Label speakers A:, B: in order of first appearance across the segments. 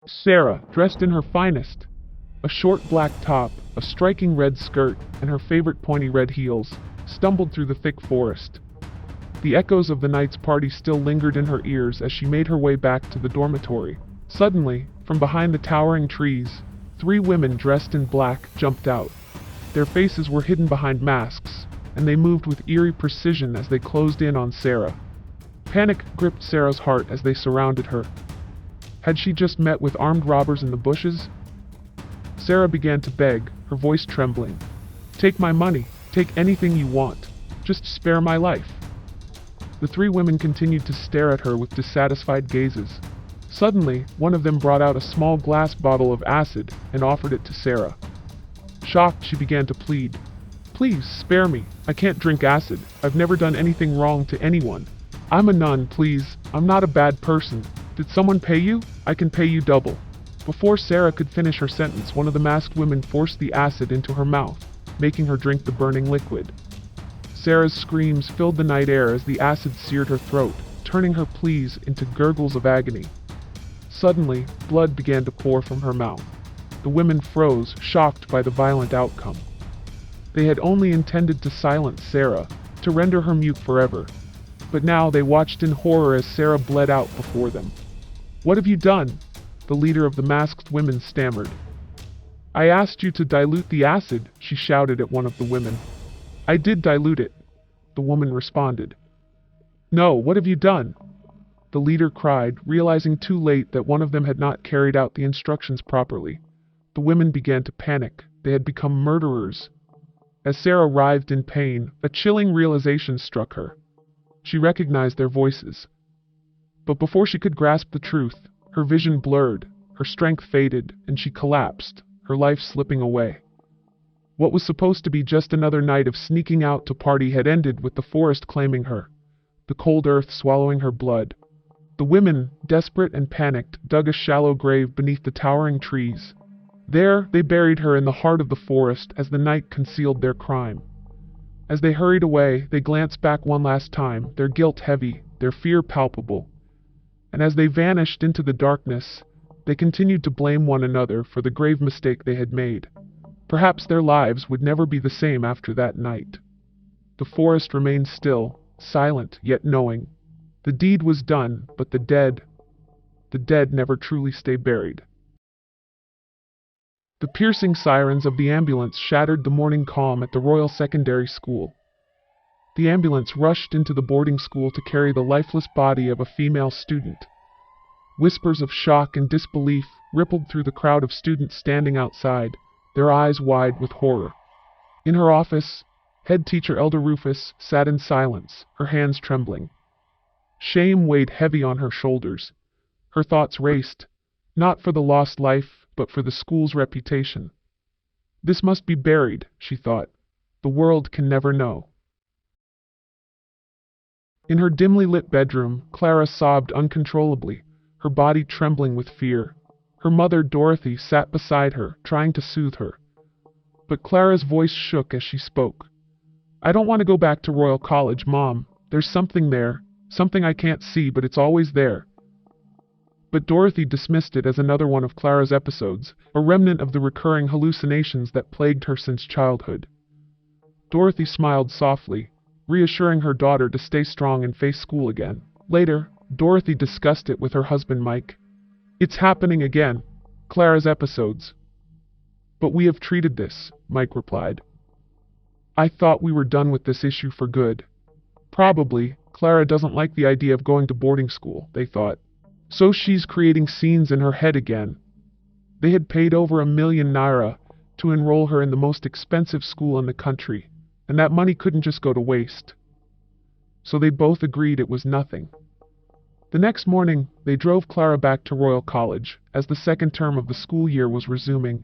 A: Sarah, dressed in her finest, a short black top, a striking red skirt, and her favorite pointy red heels, stumbled through the thick forest. The echoes of the night's party still lingered in her ears as she made her way back to the dormitory. Suddenly, from behind the towering trees, three women dressed in black jumped out. Their faces were hidden behind masks, and they moved with eerie precision as they closed in on Sarah. Panic gripped Sarah's heart as they surrounded her. Had she just met with armed robbers in the bushes? Sarah began to beg, her voice trembling. "Take my money. Take anything you want. Just spare my life." The three women continued to stare at her with dissatisfied gazes. Suddenly, one of them brought out a small glass bottle of acid and offered it to Sarah. Shocked, she began to plead. "Please, spare me. I can't drink acid. I've never done anything wrong to anyone. I'm a nun, please. I'm not a bad person. Did someone pay you? I can pay you double." Before Sarah could finish her sentence, one of the masked women forced the acid into her mouth, making her drink the burning liquid. Sarah's screams filled the night air as the acid seared her throat, turning her pleas into gurgles of agony. Suddenly, blood began to pour from her mouth. The women froze, shocked by the violent outcome. They had only intended to silence Sarah, to render her mute forever. But now they watched in horror as Sarah bled out before them. "What have you done?" the leader of the masked women stammered. "I asked you to dilute the acid," she shouted at one of the women. "I did dilute it," the woman responded. "No, what have you done?" the leader cried, realizing too late that one of them had not carried out the instructions properly. The women began to panic. They had become murderers. As Sarah writhed in pain, a chilling realization struck her. She recognized their voices. But before she could grasp the truth, her vision blurred, her strength faded, and she collapsed, her life slipping away. What was supposed to be just another night of sneaking out to party had ended with the forest claiming her, the cold earth swallowing her blood. The women, desperate and panicked, dug a shallow grave beneath the towering trees. There, they buried her in the heart of the forest as the night concealed their crime. As they hurried away, they glanced back one last time, their guilt heavy, their fear palpable. And as they vanished into the darkness, they continued to blame one another for the grave mistake they had made. Perhaps their lives would never be the same after that night. The forest remained still, silent yet knowing. The deed was done, but the dead never truly stay buried. The piercing sirens of the ambulance shattered the morning calm at the Royal Secondary School. The ambulance rushed into the boarding school to carry the lifeless body of a female student. Whispers of shock and disbelief rippled through the crowd of students standing outside, their eyes wide with horror. In her office, head teacher Elder Rufus sat in silence, her hands trembling. Shame weighed heavy on her shoulders. Her thoughts raced, not for the lost life, but for the school's reputation. This must be buried, she thought. The world can never know. In her dimly lit bedroom, Clara sobbed uncontrollably, her body trembling with fear. Her mother, Dorothy, sat beside her, trying to soothe her. But Clara's voice shook as she spoke. "I don't want to go back to Royal College, Mom. There's something there, something I can't see, but it's always there." But Dorothy dismissed it as another one of Clara's episodes, a remnant of the recurring hallucinations that plagued her since childhood. Dorothy smiled softly, reassuring her daughter to stay strong and face school again. Later, Dorothy discussed it with her husband Mike. "It's happening again. Clara's episodes." "But we have treated this," Mike replied. "I thought we were done with this issue for good." Probably, Clara doesn't like the idea of going to boarding school, they thought. So she's creating scenes in her head again. They had paid over ₦1,000,000 to enroll her in the most expensive school in the country, and that money couldn't just go to waste. So they both agreed it was nothing. The next morning, they drove Clara back to Royal College, as the second term of the school year was resuming,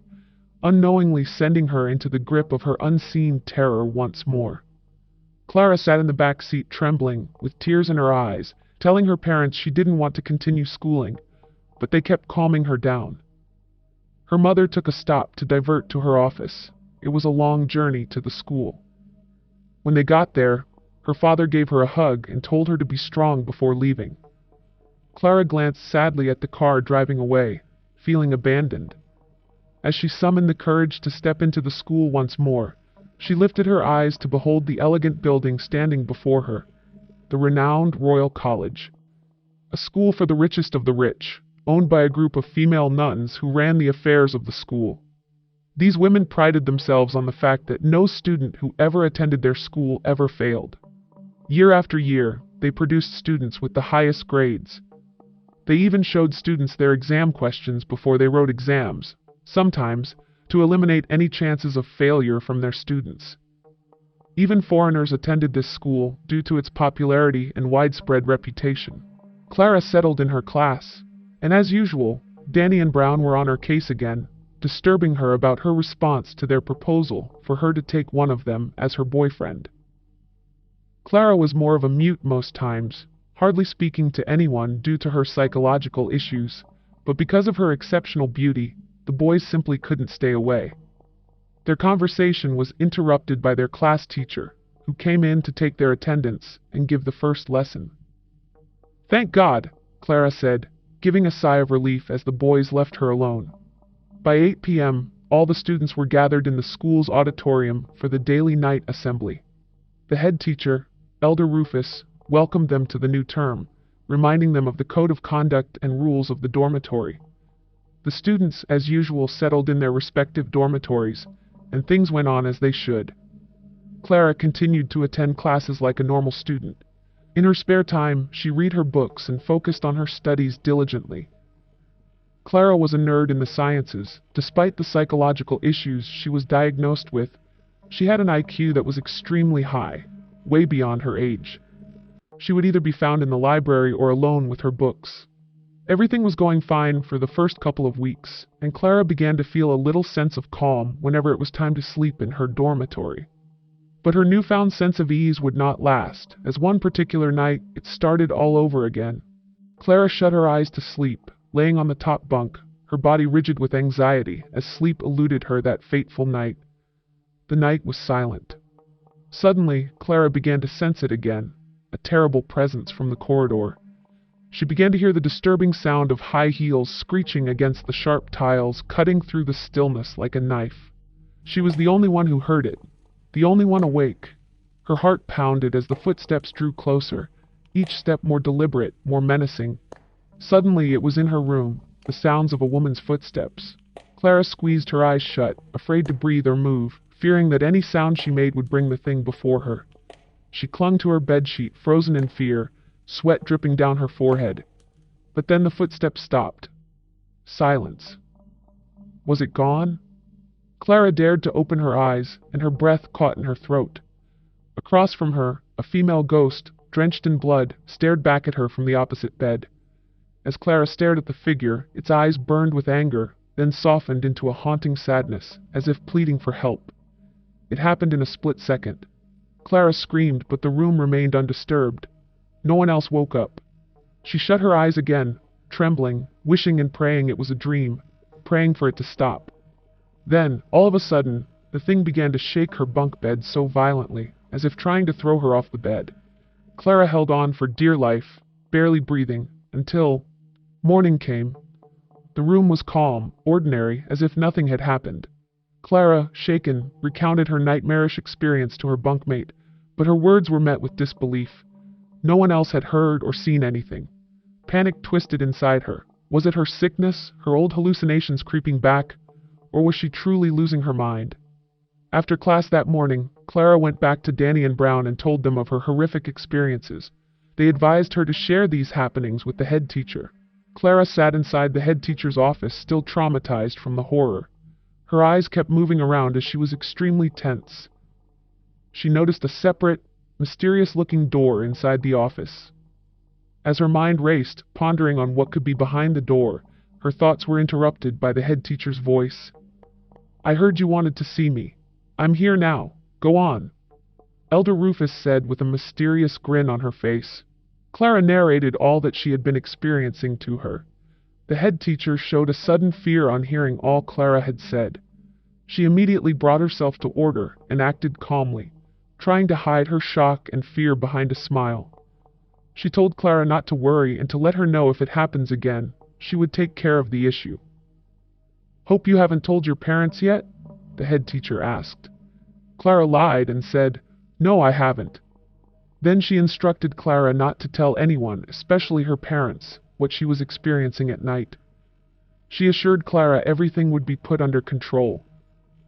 A: unknowingly sending her into the grip of her unseen terror once more. Clara sat in the back seat trembling, with tears in her eyes, telling her parents she didn't want to continue schooling, but they kept calming her down. Her mother took a stop to divert to her office. It was a long journey to the school. When they got there, her father gave her a hug and told her to be strong before leaving. Clara glanced sadly at the car driving away, feeling abandoned. As she summoned the courage to step into the school once more, she lifted her eyes to behold the elegant building standing before her, the renowned Royal College. A school for the richest of the rich, owned by a group of female nuns who ran the affairs of the school. These women prided themselves on the fact that no student who ever attended their school ever failed. Year after year, they produced students with the highest grades. They even showed students their exam questions before they wrote exams, sometimes to eliminate any chances of failure from their students. Even foreigners attended this school due to its popularity and widespread reputation. Clara settled in her class, and as usual, Danny and Brown were on her case again, disturbing her about her response to their proposal for her to take one of them as her boyfriend. Clara was more of a mute most times, hardly speaking to anyone due to her psychological issues, but because of her exceptional beauty, the boys simply couldn't stay away. Their conversation was interrupted by their class teacher, who came in to take their attendance and give the first lesson. "Thank God," Clara said, giving a sigh of relief as the boys left her alone. By 8 p.m., all the students were gathered in the school's auditorium for the daily night assembly. The head teacher, Elder Rufus, welcomed them to the new term, reminding them of the code of conduct and rules of the dormitory. The students, as usual, settled in their respective dormitories, and things went on as they should. Clara continued to attend classes like a normal student. In her spare time, she read her books and focused on her studies diligently. Clara was a nerd in the sciences. Despite the psychological issues she was diagnosed with, she had an IQ that was extremely high, way beyond her age. She would either be found in the library or alone with her books. Everything was going fine for the first couple of weeks, and Clara began to feel a little sense of calm whenever it was time to sleep in her dormitory. But her newfound sense of ease would not last, as one particular night it started all over again. Clara shut her eyes to sleep, laying on the top bunk, her body rigid with anxiety as sleep eluded her that fateful night. The night was silent. Suddenly, Clara began to sense it again, a terrible presence from the corridor. She began to hear the disturbing sound of high heels screeching against the sharp tiles, cutting through the stillness like a knife. She was the only one who heard it, the only one awake. Her heart pounded as the footsteps drew closer, each step more deliberate, more menacing. Suddenly it was in her room, the sounds of a woman's footsteps. Clara squeezed her eyes shut, afraid to breathe or move, fearing that any sound she made would bring the thing before her. She clung to her bedsheet, frozen in fear, sweat dripping down her forehead. But then the footsteps stopped. Silence. Was it gone? Clara dared to open her eyes, and her breath caught in her throat. Across from her, a female ghost, drenched in blood, stared back at her from the opposite bed. As Clara stared at the figure, its eyes burned with anger, then softened into a haunting sadness, as if pleading for help. It happened in a split second. Clara screamed, but the room remained undisturbed. No one else woke up. She shut her eyes again, trembling, wishing and praying it was a dream, praying for it to stop. Then, all of a sudden, the thing began to shake her bunk bed so violently, as if trying to throw her off the bed. Clara held on for dear life, barely breathing, until morning came. The room was calm, ordinary, as if nothing had happened. Clara, shaken, recounted her nightmarish experience to her bunkmate, but her words were met with disbelief. No one else had heard or seen anything. Panic twisted inside her. Was it her sickness, her old hallucinations creeping back, or was she truly losing her mind? After class that morning, Clara went back to Danny and Brown and told them of her horrific experiences. They advised her to share these happenings with the head teacher. Clara sat inside the head teacher's office, still traumatized from the horror. Her eyes kept moving around as she was extremely tense. She noticed a separate, mysterious-looking door inside the office. As her mind raced, pondering on what could be behind the door, her thoughts were interrupted by the head teacher's voice. "I heard you wanted to see me. I'm here now. Go on," Elder Rufus said with a mysterious grin on her face. Clara narrated all that she had been experiencing to her. The head teacher showed a sudden fear on hearing all Clara had said. She immediately brought herself to order and acted calmly, trying to hide her shock and fear behind a smile. She told Clara not to worry and to let her know if it happens again, she would take care of the issue. Hope you haven't told your parents yet? The head teacher asked. Clara lied and said, No, I haven't. Then she instructed Clara not to tell anyone, especially her parents, what she was experiencing at night. She assured Clara everything would be put under control.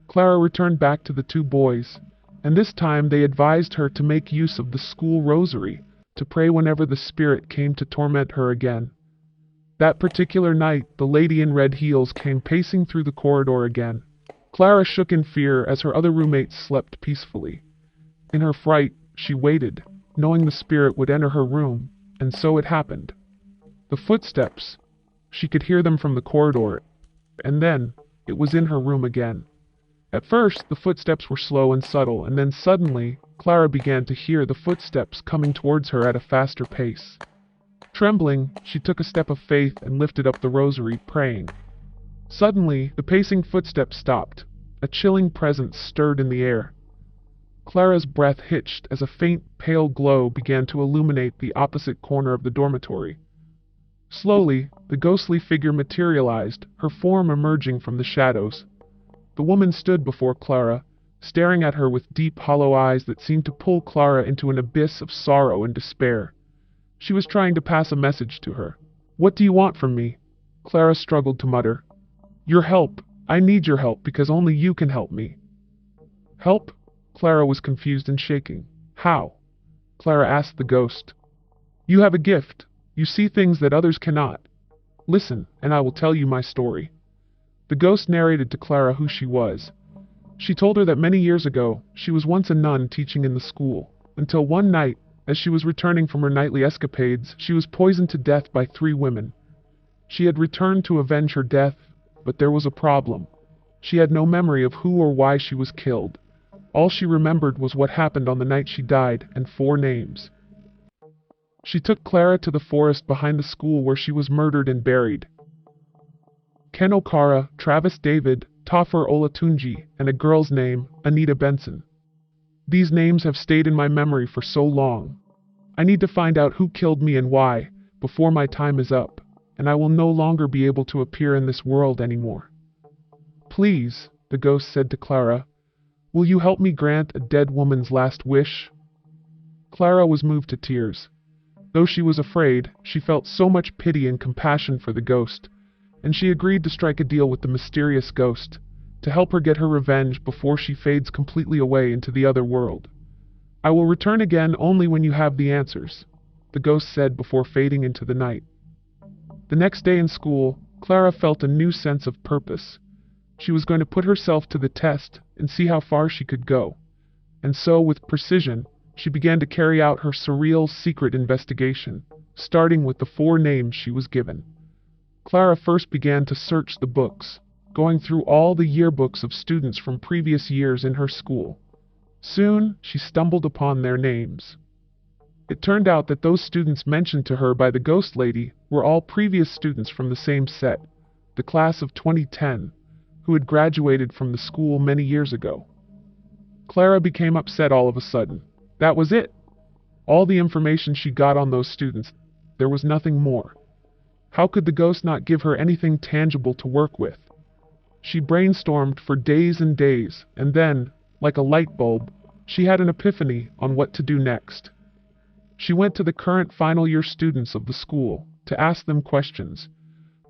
A: Clara returned back to the two boys, and this time they advised her to make use of the school rosary to pray whenever the spirit came to torment her again. That particular night, the lady in red heels came pacing through the corridor again. Clara shook in fear as her other roommates slept peacefully. In her fright, she waited, knowing the spirit would enter her room, and so it happened. The footsteps, she could hear them from the corridor, and then it was in her room again. At first, the footsteps were slow and subtle, and then suddenly, Clara began to hear the footsteps coming towards her at a faster pace. Trembling, she took a step of faith and lifted up the rosary, praying. Suddenly, the pacing footsteps stopped. A chilling presence stirred in the air. Clara's breath hitched as a faint, pale glow began to illuminate the opposite corner of the dormitory. Slowly, the ghostly figure materialized, her form emerging from the shadows. The woman stood before Clara, staring at her with deep, hollow eyes that seemed to pull Clara into an abyss of sorrow and despair. She was trying to pass a message to her. What do you want from me? Clara struggled to mutter. Your help. I need your help because only you can help me. Help? Clara was confused and shaking. How? Clara asked the ghost. You have a gift. You see things that others cannot. Listen, and I will tell you my story. The ghost narrated to Clara who she was. She told her that many years ago, she was once a nun teaching in the school, until one night, as she was returning from her nightly escapades, she was poisoned to death by 3 women. She had returned to avenge her death, but there was a problem. She had no memory of who or why she was killed. All she remembered was what happened on the night she died, and 4 names. She took Clara to the forest behind the school where she was murdered and buried. Ken Okara, Travis David, Toffer Olatunji, and a girl's name, Anita Benson. These names have stayed in my memory for so long. I need to find out who killed me and why, before my time is up, and I will no longer be able to appear in this world anymore. Please, the ghost said to Clara, will you help me grant a dead woman's last wish? Clara was moved to tears. Though she was afraid, she felt so much pity and compassion for the ghost, and she agreed to strike a deal with the mysterious ghost, to help her get her revenge before she fades completely away into the other world. I will return again only when you have the answers, the ghost said before fading into the night. The next day in school, Clara felt a new sense of purpose. She was going to put herself to the test and see how far she could go. And so, with precision, she began to carry out her surreal secret investigation, starting with the 4 names she was given. Clara first began to search the books, going through all the yearbooks of students from previous years in her school. Soon, she stumbled upon their names. It turned out that those students mentioned to her by the ghost lady were all previous students from the same set, the class of 2010, who had graduated from the school many years ago. Clara became upset all of a sudden. That was it. All the information she got on those students, there was nothing more. How could the ghost not give her anything tangible to work with? She brainstormed for days and days, and then, like a light bulb, she had an epiphany on what to do next. She went to the current final year students of the school to ask them questions.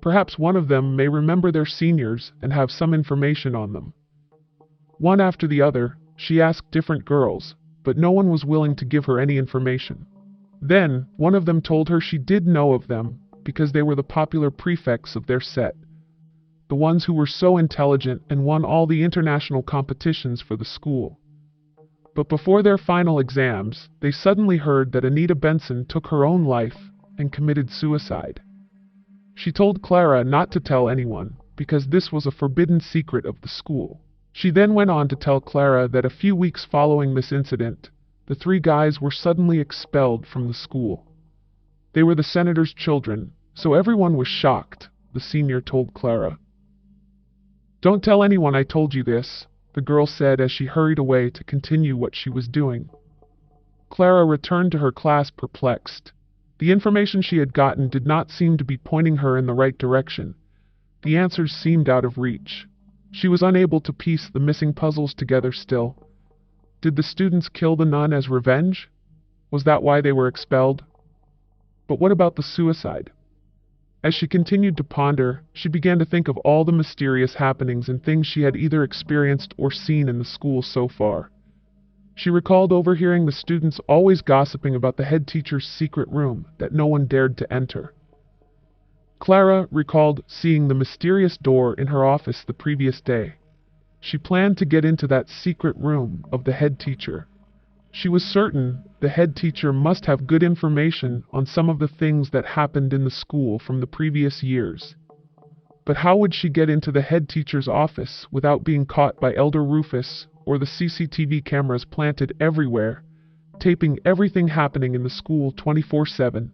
A: Perhaps one of them may remember their seniors and have some information on them. One after the other, she asked different girls, but no one was willing to give her any information. Then, one of them told her she did know of them because they were the popular prefects of their set, the ones who were so intelligent and won all the international competitions for the school. But before their final exams, they suddenly heard that Anita Benson took her own life and committed suicide. She told Clara not to tell anyone, because this was a forbidden secret of the school. She then went on to tell Clara that a few weeks following this incident, the 3 guys were suddenly expelled from the school. They were the senator's children, so everyone was shocked, the senior told Clara. Don't tell anyone I told you this, the girl said as she hurried away to continue what she was doing. Clara returned to her class perplexed. The information she had gotten did not seem to be pointing her in the right direction. The answers seemed out of reach. She was unable to piece the missing puzzles together still. Did the students kill the nun as revenge? Was that why they were expelled? But what about the suicide? As she continued to ponder, she began to think of all the mysterious happenings and things she had either experienced or seen in the school so far. She recalled overhearing the students always gossiping about the head teacher's secret room that no one dared to enter. Clara recalled seeing the mysterious door in her office the previous day. She planned to get into that secret room of the head teacher. She was certain the head teacher must have good information on some of the things that happened in the school from the previous years. But how would she get into the head teacher's office without being caught by Elder Rufus or the CCTV cameras planted everywhere, taping everything happening in the school 24/7?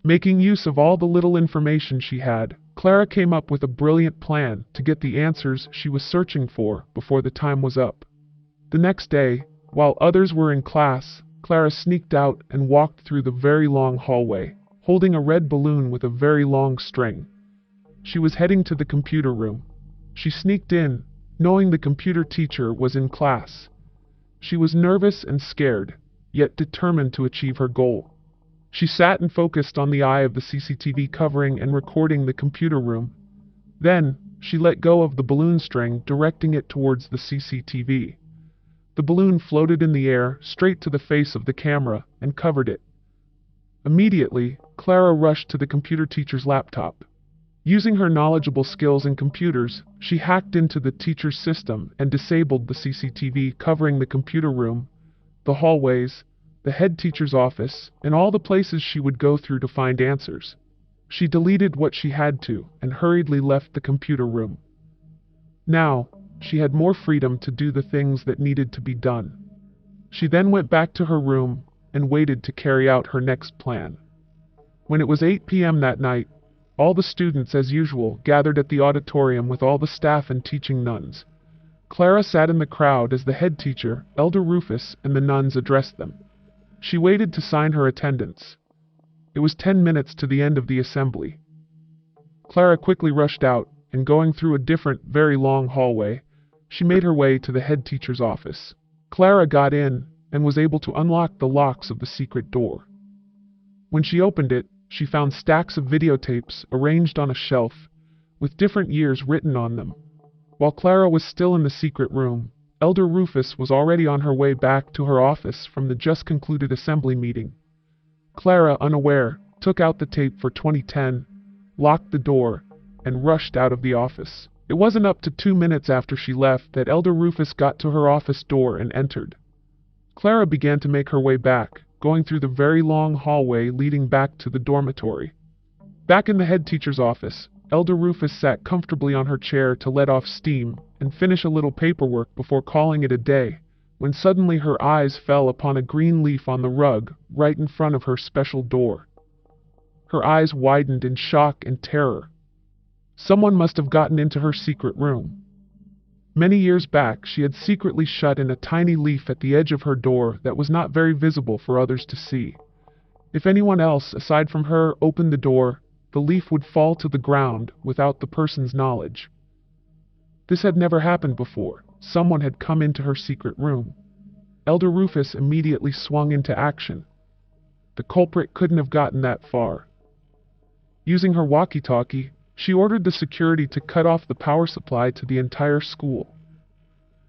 A: Making use of all the little information she had, Clara came up with a brilliant plan to get the answers she was searching for before the time was up. The next day, while others were in class, Clara sneaked out and walked through the very long hallway, holding a red balloon with a very long string. She was heading to the computer room. She sneaked in, knowing the computer teacher was in class. She was nervous and scared, yet determined to achieve her goal. She sat and focused on the eye of the CCTV covering and recording the computer room. Then, she let go of the balloon string, directing it towards the CCTV. The balloon floated in the air, straight to the face of the camera, and covered it. Immediately, Clara rushed to the computer teacher's laptop. Using her knowledgeable skills in computers, she hacked into the teacher's system and disabled the CCTV covering the computer room, the hallways, the head teacher's office, and all the places she would go through to find answers. She deleted what she had to and hurriedly left the computer room. Now, she had more freedom to do the things that needed to be done. She then went back to her room and waited to carry out her next plan. When it was 8 p.m. that night, all the students, as usual, gathered at the auditorium with all the staff and teaching nuns. Clara sat in the crowd as the head teacher, Elder Rufus, and the nuns addressed them. She waited to sign her attendance. It was 10 minutes to the end of the assembly. Clara quickly rushed out, and going through a different, very long hallway, she made her way to the head teacher's office. Clara got in and was able to unlock the locks of the secret door. When she opened it, she found stacks of videotapes arranged on a shelf, with different years written on them. While Clara was still in the secret room, Elder Rufus was already on her way back to her office from the just concluded assembly meeting. Clara, unaware, took out the tape for 2010, locked the door, and rushed out of the office. It wasn't up to 2 minutes after she left that Elder Rufus got to her office door and entered. Clara began to make her way back, going through the very long hallway leading back to the dormitory. Back in the head teacher's office, Elder Rufus sat comfortably on her chair to let off steam and finish a little paperwork before calling it a day, when suddenly her eyes fell upon a green leaf on the rug right in front of her special door. Her eyes widened in shock and terror. Someone must have gotten into her secret room. Many years back, she had secretly shut in a tiny leaf at the edge of her door that was not very visible for others to see. If anyone else, aside from her, opened the door, the leaf would fall to the ground without the person's knowledge. This had never happened before. Someone had come into her secret room. Elder Rufus immediately swung into action. The culprit couldn't have gotten that far. Using her walkie-talkie, she ordered the security to cut off the power supply to the entire school.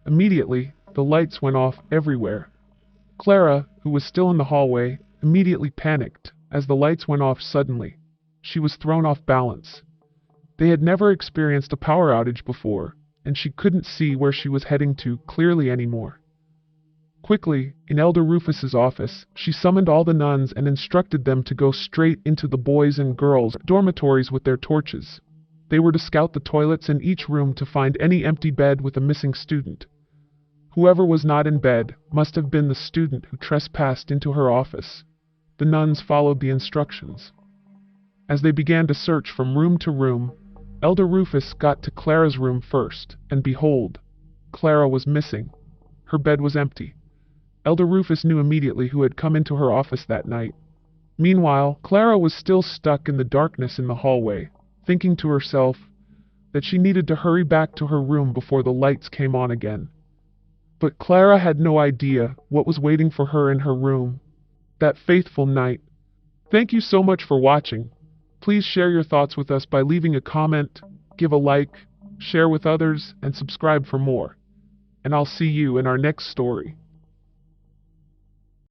A: Immediately, the lights went off everywhere. Clara, who was still in the hallway, immediately panicked as the lights went off suddenly. She was thrown off balance. They had never experienced a power outage before, and she couldn't see where she was heading to clearly anymore. Quickly, in Elder Rufus's office, she summoned all the nuns and instructed them to go straight into the boys' and girls' dormitories with their torches. They were to scout the toilets in each room to find any empty bed with a missing student. Whoever was not in bed must have been the student who trespassed into her office. The nuns followed the instructions. As they began to search from room to room, Elder Rufus got to Clara's room first, and behold, Clara was missing. Her bed was empty. Elder Rufus knew immediately who had come into her office that night. Meanwhile, Clara was still stuck in the darkness in the hallway, thinking to herself, that she needed to hurry back to her room before the lights came on again. But Clara had no idea what was waiting for her in her room that fateful night. Thank you so much for watching. Please share your thoughts with us by leaving a comment, give a like, share with others, and subscribe for more. And I'll see you in our next story.